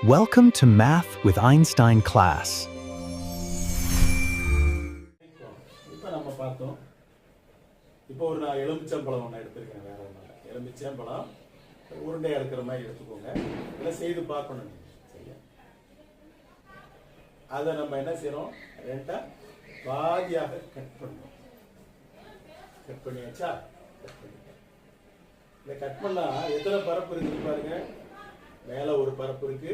Welcome to Math with Einstein class. இப்போ நம்ம பார்த்தோம். இப்போ ஒரு நான் எலுமிச்சம்பழம் ஒன்று எடுத்துருக்கேன், வேற ஒன்றும் இல்லை. எலுமிச்சம்பழம் உருண்டையாக இருக்கிற மாதிரி எடுத்துக்கோங்க. இல்லை செய்து பார்க்கணும் நீங்கள். சரியா? அதை நம்ம என்ன செய்யணும், ரெண்டாக பாதியாக கட் பண்ணணும். கட் பண்ணியாச்சா? கட் பண்ணிட்டேன். இந்த கட் பண்ணால் எத்தனை பரப்பு இருக்குது பாருங்க. மேலே ஒரு பரப்பு இருக்கு,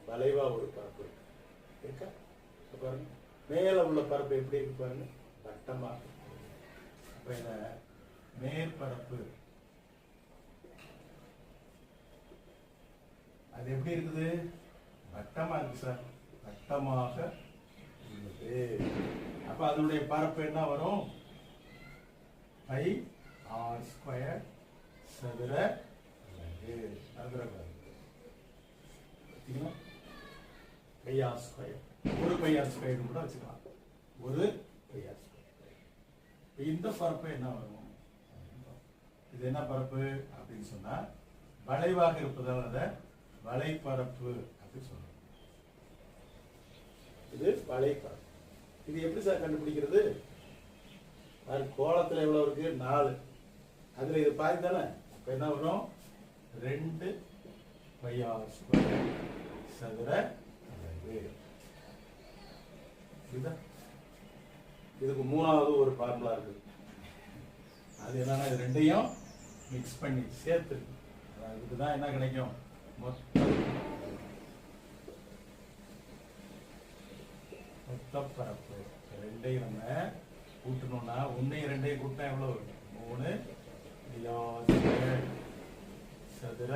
வளைவா ஒரு பரப்பு இருக்கு. இருக்கா? பாருங்க, மேலே உள்ள பரப்பு எப்படி இருக்கு பாருங்க, வட்டமா. அப்ப இந்த மேற்பரப்பு அது எப்படி இருக்குது? வட்டமா இருக்கு சார், வட்டமாக உள்ளது. அப்ப அதனுடைய பரப்பு என்ன வரும்? பை ஆர் ஸ்கொயர் சதுர பை ஆர் ஸ்கொயர். ஒரு பை ஆர் ஸ்கொயர் கூட வச்சுக்கலாம், ஒரு பை ஆர் ஸ்கொயர். இந்த பரப்பு என்ன வரும்? இது என்ன பரப்பு அப்படின்னு சொன்னா, வளைவாக இருப்பதால் அதை வளைப்பரப்பு அப்படின்னு சொல்றோம். இது வளைப்பரப்பு. இது எப்படி சார் கண்டுபிடிக்கிறது? கோலத்துல எவ்வளவு இருக்கு? 4. அதுல இது பாதி தானே. அப்ப என்ன வரும்? 2 பை ஆர் ஸ்கொயர் சதுர அலகு. இதுக்கு மூணாவது ஒரு ஃபார்முலா இருக்கு. அது என்னன்னா, இது ரெண்டையும் மிக்ஸ் பண்ணி சேர்த்து, இதுதான் என்ன கிடைக்கும்? மொத்த பரப்பு. ரெண்டையும் நம்ம கூட்டணும்னா, 1 2 கூட்டினா எவ்வளவு? 3 சதுர.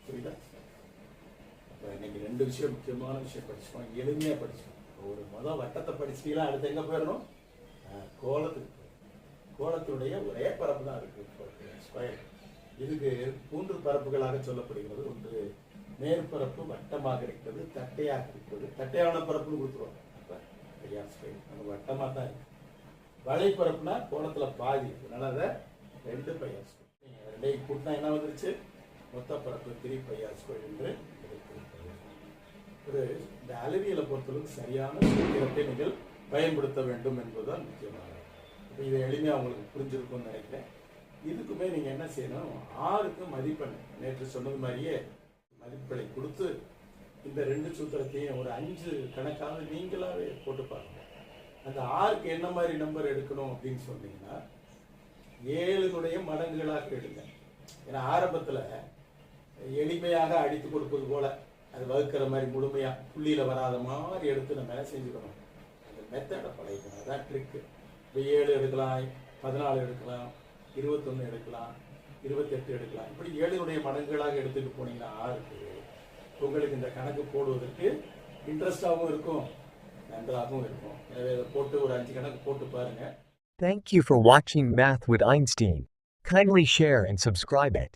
புரியுதா? அப்ப இன்னைக்கு 2 விஷயம், முக்கியமான விஷயம் படிச்சோம், எளிமையா படிச்சோம். ஒரு முதல் வட்டத்தை படிச்சீங்களா, அடுத்து எங்க போயிடணும்? கோலத்துக்கு. கோலத்துடைய ஒரே பரப்பு தான் இருக்கு, ஸ்கொயர். இதுக்கு 3 பரப்புகளாக சொல்லப்படுகிறது. ஒன்று மேற்பரப்பு வட்டமாக இருக்கிறது, தட்டையாக இருக்கிறது. தட்டையான பரப்புன்னு கொடுத்துருவோம். நம்ம வட்டமா தான் இருக்கு. வளைப்பரப்புனா கோலத்துல பாதி, அதனால அதை 2 பை ஆர் ஸ்கொயர். 2 கூட்டினா என்ன வந்துருச்சு? மொத்த பரப்பு 3 பை ஆர் ஸ்கொயர் என்று ஒரு இந்த அளவியலை பொறுத்தளவுக்கு சரியான சூத்திரத்தை நீங்கள் பயன்படுத்த வேண்டும் என்பதுதான் முக்கியமானது. இப்போ இதை எளிமையாக உங்களுக்கு புரிஞ்சிருக்கும்னு நினைக்கிறேன். இதுக்குமே நீங்க என்ன செய்யணும், 6க்கு மதிப்பெண் நேற்று சொன்னது மாதிரியே மதிப்பெண்ணை கொடுத்து இந்த 2 சூத்திரத்தையும் ஒரு 5 கணக்காக நீங்களாவே போட்டு பாருங்க. அந்த 6க்கு என்ன மாதிரி நம்பர் எடுக்கணும் அப்படின்னு சொன்னீங்கன்னா, 7 மடங்குகளாக எடுங்க. ஏன்னா ஆரம்பத்தில் எளிமையாக அடித்து கொடுப்பது போல அது வகுக்கிற மாதிரி முழுமையா புள்ளியில வராத மாதிரி எடுத்து நம்ம என்ன செஞ்சுக்கணும், அந்த மெத்தடை பழகிக்கணும். அதான் ட்ரிக்கு. இப்போ 7 எடுக்கலாம், 14 எடுக்கலாம், 21 எடுக்கலாம், 28 எடுக்கலாம். இப்படி 7 மடங்குகளாக எடுத்துட்டு போனீங்கன்னா 6க்கு உங்களுக்கு இந்த கணக்கு போடுவதற்கு இன்ட்ரெஸ்டாகவும் இருக்கும், நன்றாகவும் இருக்கும். எனவே இதை போட்டு ஒரு 5 கணக்கு போட்டு பாருங்க. Thank you for watching Math with Einstein. Kindly share and subscribe it.